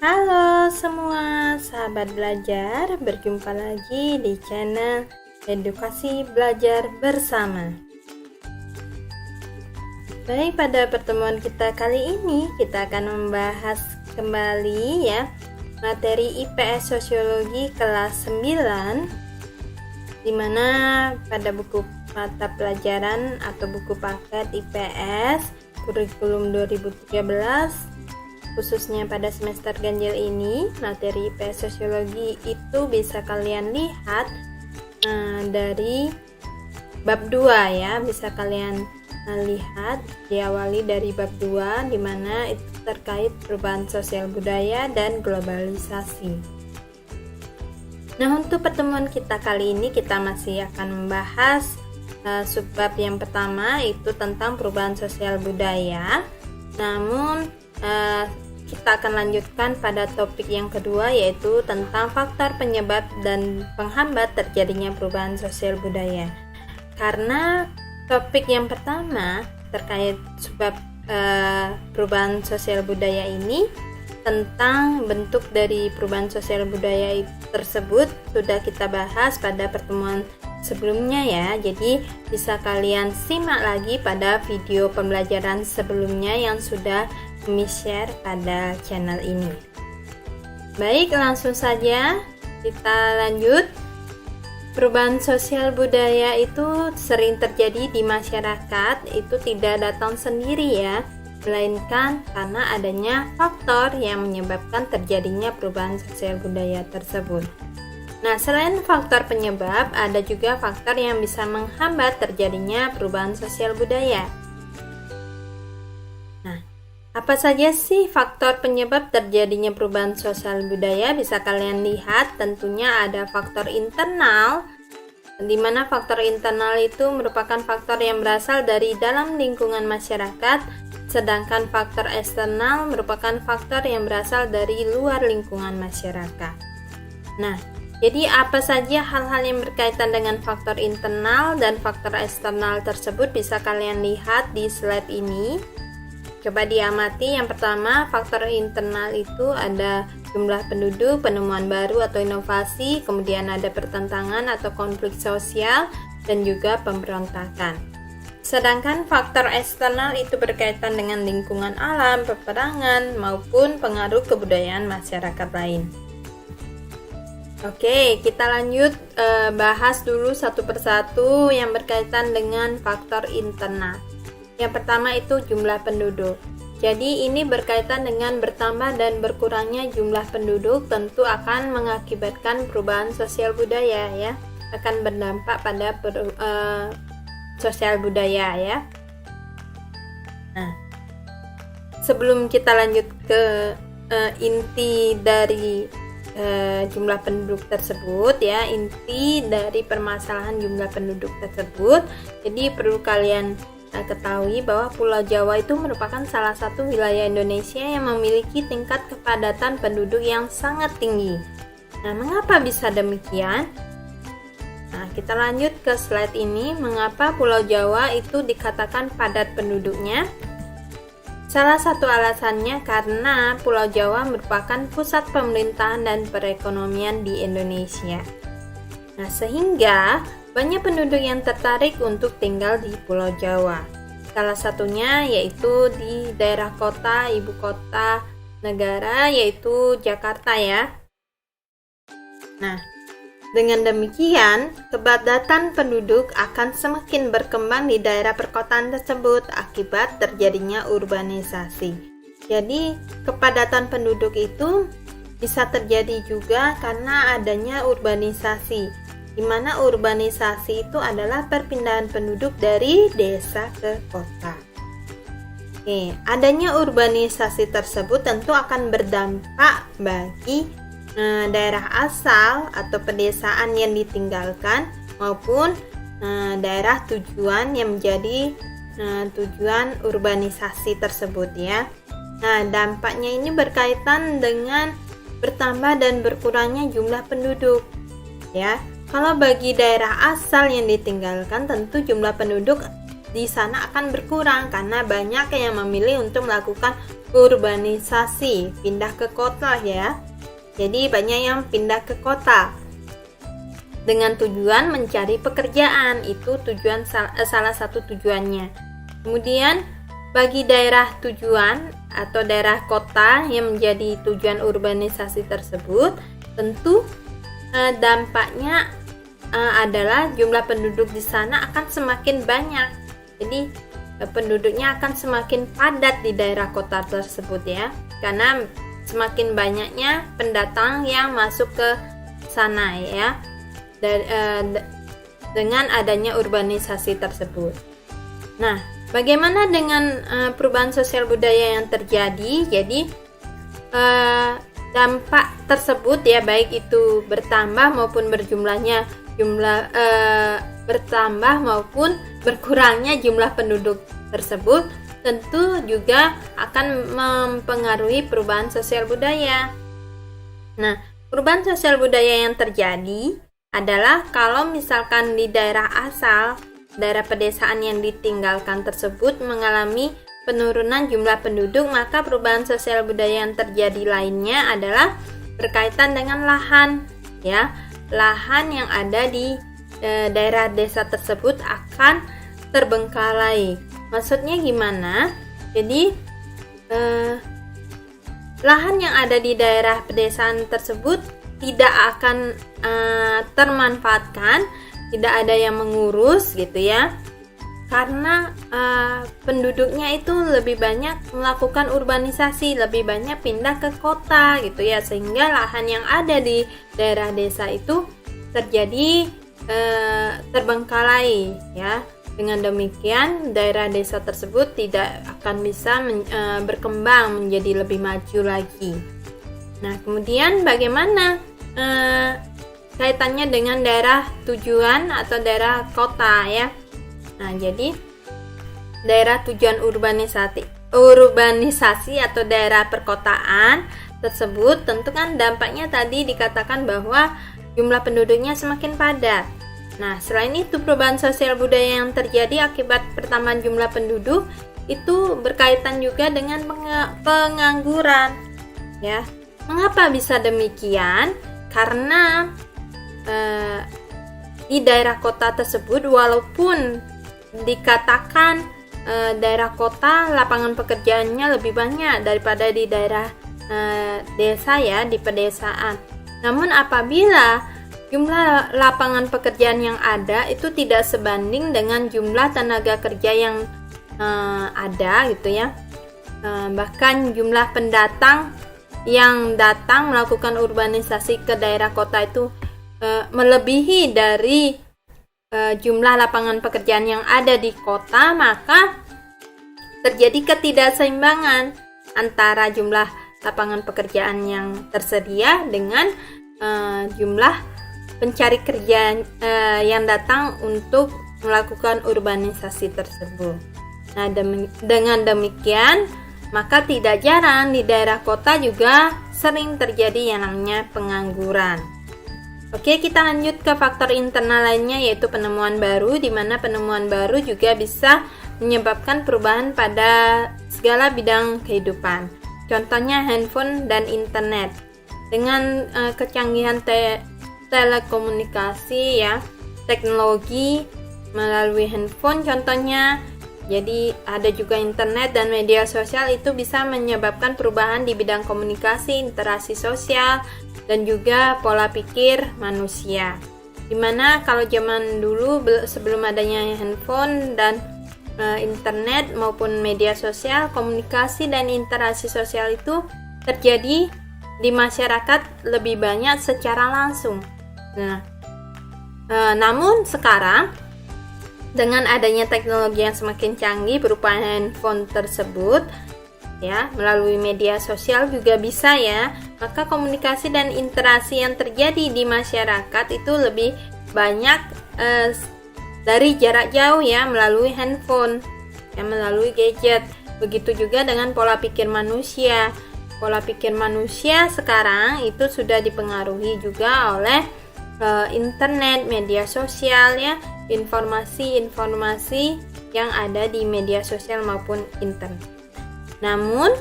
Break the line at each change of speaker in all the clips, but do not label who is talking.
Halo semua sahabat belajar, berjumpa lagi di channel Edukasi Belajar Bersama. Baik, pada pertemuan kita kali ini kita akan membahas kembali materi IPS Sosiologi kelas 9, dimana pada buku mata pelajaran atau buku paket IPS kurikulum 2013 khususnya pada semester ganjil ini, materi IPS Sosiologi itu bisa kalian lihat dari bab 2 ya, bisa kalian lihat diawali dari bab 2 dimana itu terkait perubahan sosial budaya dan globalisasi. Nah, untuk pertemuan kita kali ini kita masih akan membahas subbab yang pertama itu tentang perubahan sosial budaya. Namun kita akan lanjutkan pada topik yang kedua, yaitu tentang faktor penyebab dan penghambat terjadinya perubahan sosial budaya. Karena topik yang pertama terkait sebab perubahan sosial budaya ini tentang bentuk dari perubahan sosial budaya tersebut sudah kita bahas pada pertemuan sebelumnya ya, jadi bisa kalian simak lagi pada video pembelajaran sebelumnya yang sudah kami share pada channel ini. Baik, langsung saja kita lanjut. Perubahan sosial budaya itu sering terjadi di masyarakat, itu tidak datang sendiri ya, melainkan karena adanya faktor yang menyebabkan terjadinya perubahan sosial budaya tersebut. Nah, selain faktor penyebab, ada juga faktor yang bisa menghambat terjadinya perubahan sosial budaya. Nah, apa saja sih faktor penyebab terjadinya perubahan sosial budaya? Bisa kalian lihat, tentunya ada faktor internal, di mana faktor internal itu merupakan faktor yang berasal dari dalam lingkungan masyarakat, sedangkan faktor eksternal merupakan faktor yang berasal dari luar lingkungan masyarakat. Nah, jadi apa saja hal-hal yang berkaitan dengan faktor internal dan faktor eksternal tersebut bisa kalian lihat di slide ini. Coba diamati. Yang pertama, faktor internal itu ada jumlah penduduk, penemuan baru atau inovasi, kemudian ada pertentangan atau konflik sosial, dan juga pemberontakan. Sedangkan faktor eksternal itu berkaitan dengan lingkungan alam, peperangan, maupun pengaruh kebudayaan masyarakat lain. Oke, kita lanjut bahas dulu satu persatu yang berkaitan dengan faktor internal. Yang pertama itu jumlah penduduk. Jadi ini berkaitan dengan bertambah dan berkurangnya jumlah penduduk tentu akan mengakibatkan perubahan sosial budaya ya, akan berdampak pada sosial budaya ya. Nah, sebelum kita lanjut ke inti dari jumlah penduduk tersebut ya, inti dari permasalahan jumlah penduduk tersebut, jadi perlu kalian ketahui bahwa Pulau Jawa itu merupakan salah satu wilayah Indonesia yang memiliki tingkat kepadatan penduduk yang sangat tinggi. Nah, mengapa bisa demikian? Nah, kita lanjut ke slide ini. Mengapa Pulau Jawa itu dikatakan padat penduduknya? Salah satu alasannya karena Pulau Jawa merupakan pusat pemerintahan dan perekonomian di Indonesia. Nah, sehingga banyak penduduk yang tertarik untuk tinggal di Pulau Jawa. Salah satunya yaitu di daerah kota, ibu kota negara, yaitu Jakarta ya. Nah, dengan demikian, kepadatan penduduk akan semakin berkembang di daerah perkotaan tersebut akibat terjadinya urbanisasi. Jadi, kepadatan penduduk itu bisa terjadi juga karena adanya urbanisasi, di mana urbanisasi itu adalah perpindahan penduduk dari desa ke kota. Oke, adanya urbanisasi tersebut tentu akan berdampak bagi daerah asal atau pedesaan yang ditinggalkan maupun daerah tujuan yang menjadi tujuan urbanisasi tersebut ya. Nah, dampaknya ini berkaitan dengan bertambah dan berkurangnya jumlah penduduk ya. Kalau bagi daerah asal yang ditinggalkan, tentu jumlah penduduk di sana akan berkurang karena banyak yang memilih untuk melakukan urbanisasi, pindah ke kota ya. Jadi banyak yang pindah ke kota dengan tujuan mencari pekerjaan, itu salah satu tujuannya. Kemudian bagi daerah tujuan atau daerah kota yang menjadi tujuan urbanisasi tersebut, tentu dampaknya adalah jumlah penduduk di sana akan semakin banyak. Jadi penduduknya akan semakin padat di daerah kota tersebut ya, karena semakin banyaknya pendatang yang masuk ke sana ya, dengan adanya urbanisasi tersebut. Nah, bagaimana dengan perubahan sosial budaya yang terjadi? Jadi dampak tersebut ya, baik itu bertambah maupun bertambah maupun berkurangnya jumlah penduduk tersebut tentu juga akan mempengaruhi perubahan sosial budaya. Nah, perubahan sosial budaya yang terjadi adalah kalau misalkan di daerah asal, daerah pedesaan yang ditinggalkan tersebut mengalami penurunan jumlah penduduk, maka perubahan sosial budaya yang terjadi lainnya adalah berkaitan dengan lahan ya. Lahan yang ada di daerah desa tersebut akan terbengkalai. Maksudnya gimana? Jadi lahan yang ada di daerah pedesaan tersebut tidak akan termanfaatkan, tidak ada yang mengurus gitu ya, karena penduduknya itu lebih banyak melakukan urbanisasi, lebih banyak pindah ke kota gitu ya, sehingga lahan yang ada di daerah desa itu terjadi terbengkalai ya. Dengan demikian daerah desa tersebut tidak akan bisa berkembang menjadi lebih maju lagi. Nah, kemudian bagaimana kaitannya dengan daerah tujuan atau daerah kota ya? Nah, jadi daerah tujuan urbanisasi atau daerah perkotaan tersebut tentu kan dampaknya tadi dikatakan bahwa jumlah penduduknya semakin padat. Nah, selain itu perubahan sosial budaya yang terjadi akibat pertambahan jumlah penduduk itu berkaitan juga dengan pengangguran ya. Mengapa bisa demikian? Karena di daerah kota tersebut walaupun dikatakan daerah kota lapangan pekerjaannya lebih banyak daripada di daerah desa ya, di pedesaan. Namun apabila jumlah lapangan pekerjaan yang ada itu tidak sebanding dengan jumlah tenaga kerja yang ada gitu ya, bahkan jumlah pendatang yang datang melakukan urbanisasi ke daerah kota itu melebihi dari jumlah lapangan pekerjaan yang ada di kota, maka terjadi ketidakseimbangan antara jumlah lapangan pekerjaan yang tersedia dengan jumlah pencari kerja yang datang untuk melakukan urbanisasi tersebut. Nah, dengan demikian maka tidak jarang di daerah kota juga sering terjadi yang namanya pengangguran. Oke, kita lanjut ke faktor internal lainnya, yaitu penemuan baru, di mana penemuan baru juga bisa menyebabkan perubahan pada segala bidang kehidupan. Contohnya handphone dan internet. Dengan kecanggihan telekomunikasi ya, teknologi melalui handphone contohnya, jadi ada juga internet dan media sosial, itu bisa menyebabkan perubahan di bidang komunikasi, interaksi sosial, dan juga pola pikir manusia. Dimana kalau zaman dulu sebelum adanya handphone dan internet maupun media sosial, komunikasi dan interaksi sosial itu terjadi di masyarakat lebih banyak secara langsung. Nah, namun sekarang dengan adanya teknologi yang semakin canggih berupa handphone tersebut ya, melalui media sosial juga bisa ya, maka komunikasi dan interaksi yang terjadi di masyarakat itu lebih banyak dari jarak jauh ya, melalui handphone ya, melalui gadget. Begitu juga dengan pola pikir manusia. Pola pikir manusia sekarang itu sudah dipengaruhi juga oleh internet, media sosial ya, informasi-informasi yang ada di media sosial maupun internet. Namun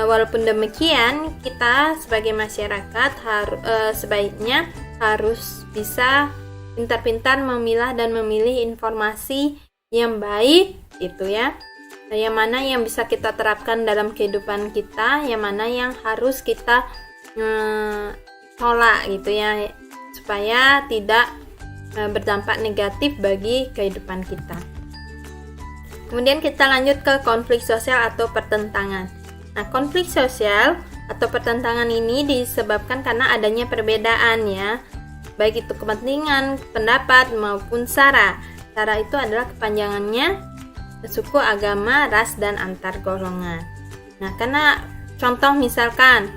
walaupun demikian, kita sebagai masyarakat sebaiknya harus bisa pintar-pintar memilah dan memilih informasi yang baik gitu ya. Yang mana yang bisa kita terapkan dalam kehidupan kita, yang mana yang harus kita tolak gitu ya, supaya tidak berdampak negatif bagi kehidupan kita. Kemudian kita lanjut ke konflik sosial atau pertentangan. Nah, konflik sosial atau pertentangan ini disebabkan karena adanya perbedaan ya, baik itu kepentingan, pendapat maupun sara. Sara itu adalah kepanjangannya suku, agama, ras, dan antar golongan. Nah, karena contoh misalkan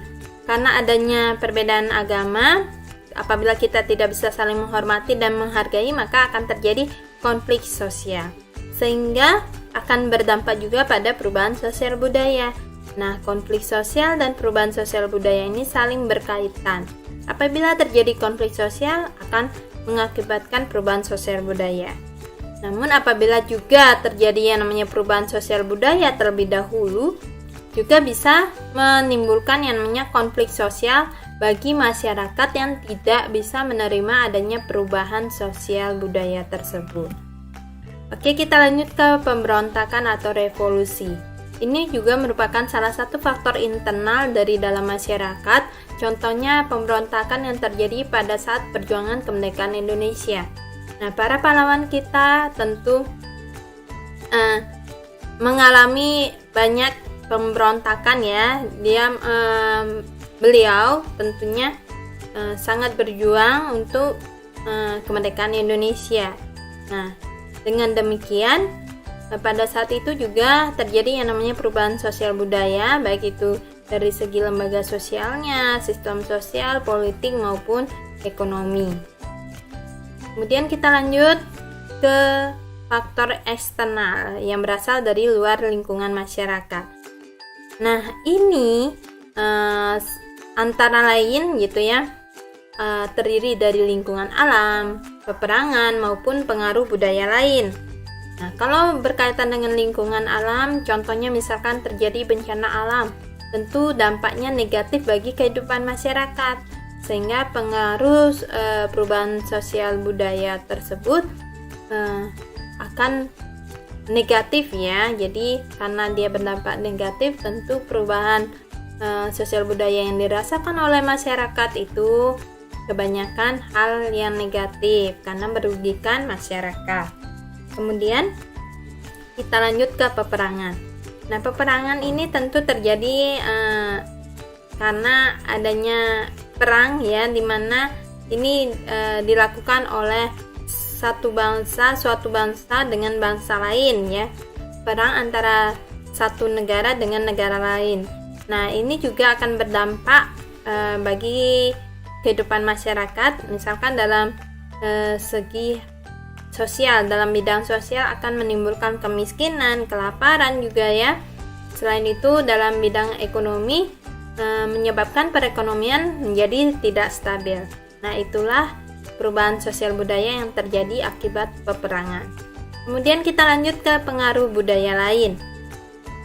karena adanya perbedaan agama, apabila kita tidak bisa saling menghormati dan menghargai, maka akan terjadi konflik sosial, sehingga akan berdampak juga pada perubahan sosial budaya. Nah, konflik sosial dan perubahan sosial budaya ini saling berkaitan. Apabila terjadi konflik sosial, akan mengakibatkan perubahan sosial budaya. Namun apabila juga terjadi yang namanya perubahan sosial budaya terlebih dahulu, juga bisa menimbulkan yang namanya konflik sosial bagi masyarakat yang tidak bisa menerima adanya perubahan sosial budaya tersebut. Oke, kita lanjut ke pemberontakan atau revolusi. Ini juga merupakan salah satu faktor internal dari dalam masyarakat. Contohnya pemberontakan yang terjadi pada saat perjuangan kemerdekaan Indonesia. Nah, para pahlawan kita tentu mengalami banyak pemberontakan ya. Beliau tentunya sangat berjuang untuk kemerdekaan Indonesia. Nah, dengan demikian pada saat itu juga terjadi yang namanya perubahan sosial budaya, baik itu dari segi lembaga sosialnya, sistem sosial, politik maupun ekonomi. Kemudian kita lanjut ke faktor eksternal yang berasal dari luar lingkungan masyarakat. Nah, ini antara lain gitu ya, terdiri dari lingkungan alam, peperangan maupun pengaruh budaya lain. Nah, kalau berkaitan dengan lingkungan alam, contohnya misalkan terjadi bencana alam, tentu dampaknya negatif bagi kehidupan masyarakat, sehingga pengaruh perubahan sosial budaya tersebut akan negatif ya. Jadi karena dia berdampak negatif, tentu perubahan sosial budaya yang dirasakan oleh masyarakat itu kebanyakan hal yang negatif karena merugikan masyarakat. Kemudian kita lanjut ke peperangan. Nah, peperangan ini tentu terjadi karena adanya perang ya, dimana ini dilakukan oleh suatu bangsa dengan bangsa lain ya, perang antara satu negara dengan negara lain. Nah, ini juga akan berdampak bagi kehidupan masyarakat, misalkan dalam segi sosial, dalam bidang sosial akan menimbulkan kemiskinan, kelaparan juga ya. Selain itu dalam bidang ekonomi menyebabkan perekonomian menjadi tidak stabil. Nah, itulah perubahan sosial budaya yang terjadi akibat peperangan. Kemudian kita lanjut ke pengaruh budaya lain.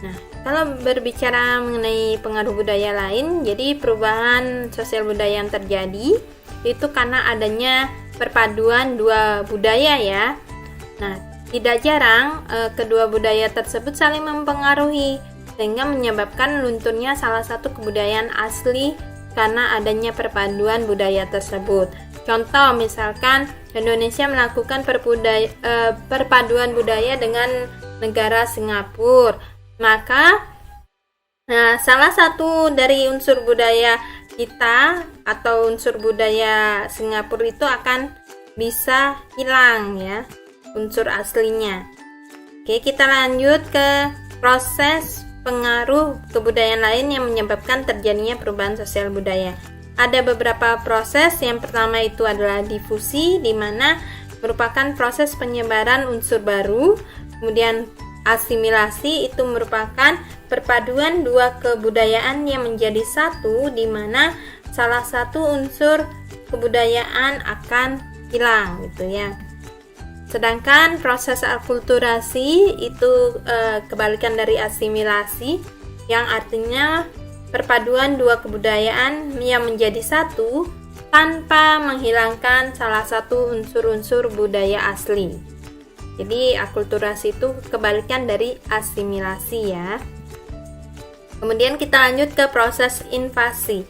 Nah, kalau berbicara mengenai pengaruh budaya lain, jadi perubahan sosial budaya yang terjadi itu karena adanya perpaduan dua budaya ya. Nah, tidak jarang kedua budaya tersebut saling mempengaruhi, sehingga menyebabkan lunturnya salah satu kebudayaan asli karena adanya perpaduan budaya tersebut. Contoh misalkan Indonesia melakukan perpaduan budaya dengan negara Singapura, maka salah satu dari unsur budaya kita atau unsur budaya Singapura itu akan bisa hilang ya, unsur aslinya. Oke, kita lanjut ke proses pengaruh kebudayaan lain yang menyebabkan terjadinya perubahan sosial budaya. Ada beberapa proses. Yang pertama itu adalah difusi, di mana merupakan proses penyebaran unsur baru. Kemudian asimilasi itu merupakan perpaduan dua kebudayaan yang menjadi satu, di mana salah satu unsur kebudayaan akan hilang gitu ya. Sedangkan proses akulturasi itu kebalikan dari asimilasi, yang artinya perpaduan dua kebudayaan yang menjadi satu tanpa menghilangkan salah satu unsur-unsur budaya asli. Jadi akulturasi itu kebalikan dari asimilasi ya. Kemudian kita lanjut ke proses invasi.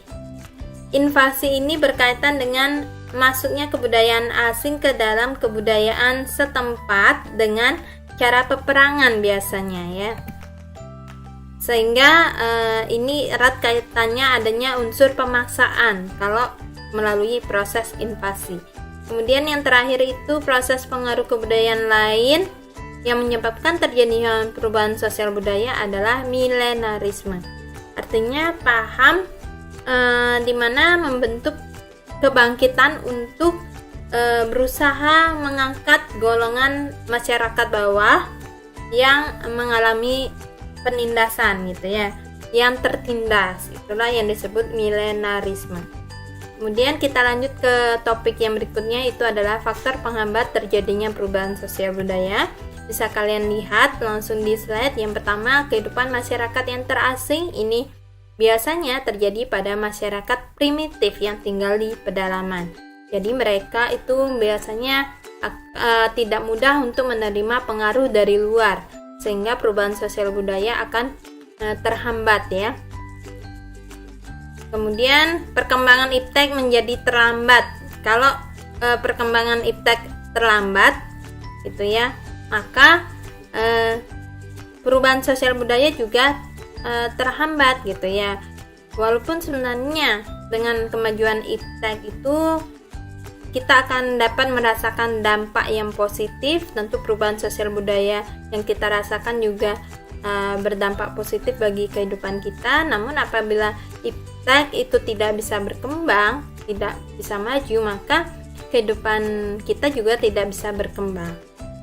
Invasi ini berkaitan dengan masuknya kebudayaan asing ke dalam kebudayaan setempat dengan cara peperangan biasanya ya. Sehingga ini erat kaitannya adanya unsur pemaksaan kalau melalui proses invasi. Kemudian yang terakhir itu proses pengaruh kebudayaan lain yang menyebabkan terjadinya perubahan sosial budaya adalah milenarisme. Artinya paham di mana membentuk kebangkitan untuk berusaha mengangkat golongan masyarakat bawah yang mengalami penindasan gitu ya, yang tertindas. Itulah yang disebut milenarisme. Kemudian kita lanjut ke topik yang berikutnya, itu adalah faktor penghambat terjadinya perubahan sosial budaya. Bisa kalian lihat langsung di slide. Yang pertama, kehidupan masyarakat yang terasing ini biasanya terjadi pada masyarakat primitif yang tinggal di pedalaman. Jadi mereka itu biasanya tidak mudah untuk menerima pengaruh dari luar, sehingga perubahan sosial budaya akan terhambat ya. Kemudian perkembangan iptek menjadi terlambat. Kalau perkembangan iptek terlambat itu ya, maka perubahan sosial budaya juga terhambat gitu ya. Walaupun sebenarnya dengan kemajuan iptek itu kita akan dapat merasakan dampak yang positif. Tentu perubahan sosial budaya yang kita rasakan juga berdampak positif bagi kehidupan kita. Namun apabila iptek itu tidak bisa berkembang, tidak bisa maju, maka kehidupan kita juga tidak bisa berkembang.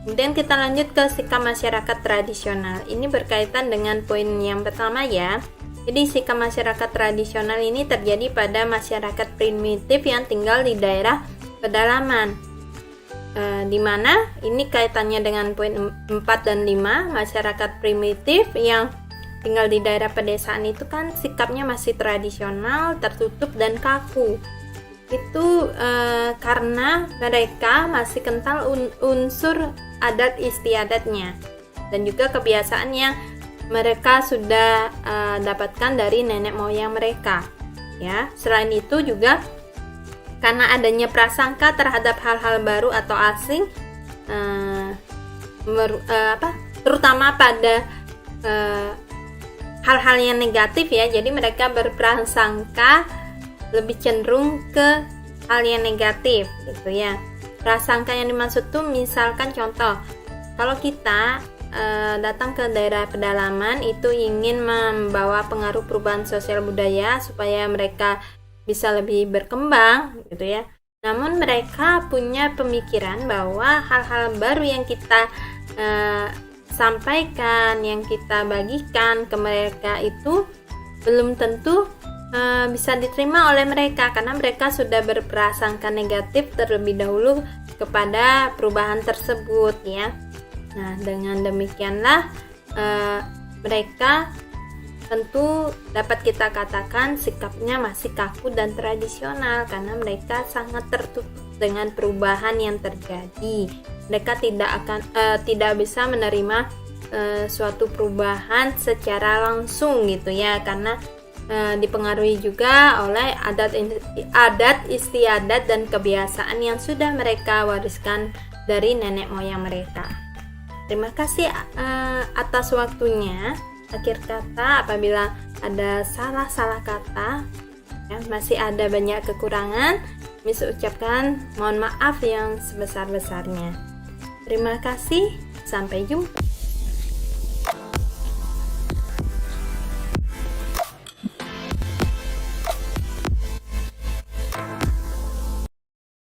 Kemudian kita lanjut ke sikap masyarakat tradisional. Ini berkaitan dengan poin yang pertama ya. Jadi sikap masyarakat tradisional ini terjadi pada masyarakat primitif yang tinggal di daerah pedalaman. Di mana ini kaitannya dengan poin 4 dan 5. Masyarakat primitif yang tinggal di daerah pedesaan itu kan sikapnya masih tradisional, tertutup dan kaku. Itu karena mereka masih kental unsur adat istiadatnya dan juga kebiasaan yang mereka sudah dapatkan dari nenek moyang mereka ya. Selain itu juga karena adanya prasangka terhadap hal-hal baru atau asing, terutama pada hal-hal yang negatif ya. Jadi mereka berprasangka lebih cenderung ke hal yang negatif gitu ya. Prasangka yang dimaksud tuh misalkan contoh, kalau kita datang ke daerah pedalaman itu ingin membawa pengaruh perubahan sosial budaya supaya mereka bisa lebih berkembang gitu ya. Namun mereka punya pemikiran bahwa hal-hal baru yang kita sampaikan, yang kita bagikan ke mereka itu belum tentu bisa diterima oleh mereka karena mereka sudah berprasangka negatif terlebih dahulu kepada perubahan tersebut ya. Nah, dengan demikianlah mereka tentu dapat kita katakan sikapnya masih kaku dan tradisional karena mereka sangat tertutup dengan perubahan yang terjadi. Mereka tidak bisa menerima suatu perubahan secara langsung gitu ya, karena dipengaruhi juga oleh adat istiadat dan kebiasaan yang sudah mereka wariskan dari nenek moyang mereka. Terima kasih atas waktunya. Akhir kata, apabila ada salah kata ya, masih ada banyak kekurangan, Miss ucapkan mohon maaf yang sebesar-besarnya. Terima kasih, sampai jumpa.